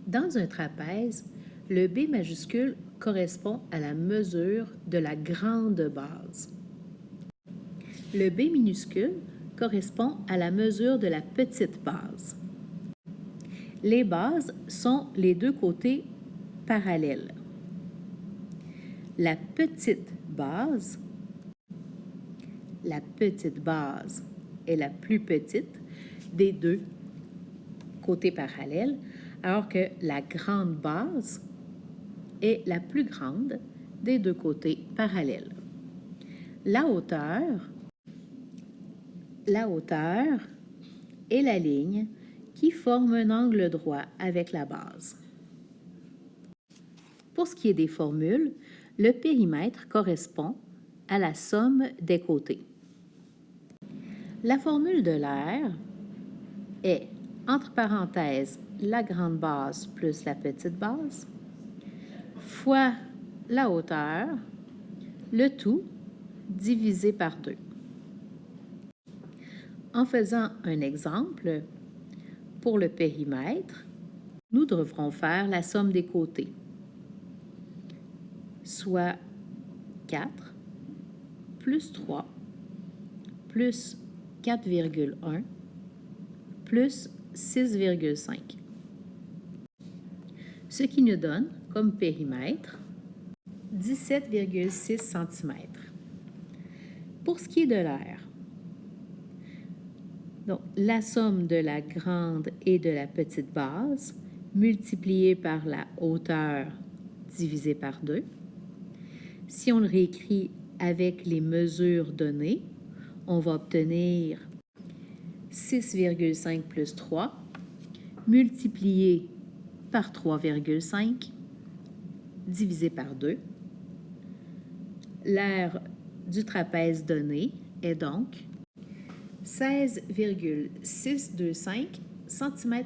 Dans un trapèze, le B majuscule correspond à la mesure de la grande base. Le B minuscule correspond à la mesure de la petite base. Les bases sont les deux côtés parallèles. La petite base est la plus petite des deux côtés parallèles, alors que la grande base est la plus grande des deux côtés parallèles. La hauteur est la ligne qui forme un angle droit avec la base. Pour ce qui est des formules, le périmètre correspond à la somme des côtés. La formule de l'aire est, entre parenthèses, la grande base plus la petite base, fois la hauteur, le tout divisé par 2. En faisant un exemple, pour le périmètre, nous devrons faire la somme des côtés, soit 4 plus 3 plus 4,1 plus 6,5. Ce qui nous donne comme périmètre 17,6 cm. Pour ce qui est de l'aire, donc la somme de la grande et de la petite base multipliée par la hauteur divisée par 2. Si on le réécrit avec les mesures données, on va obtenir 6,5 plus 3 multiplié par 3,5 divisé par 2. L'aire du trapèze donné est donc 16,625 cm².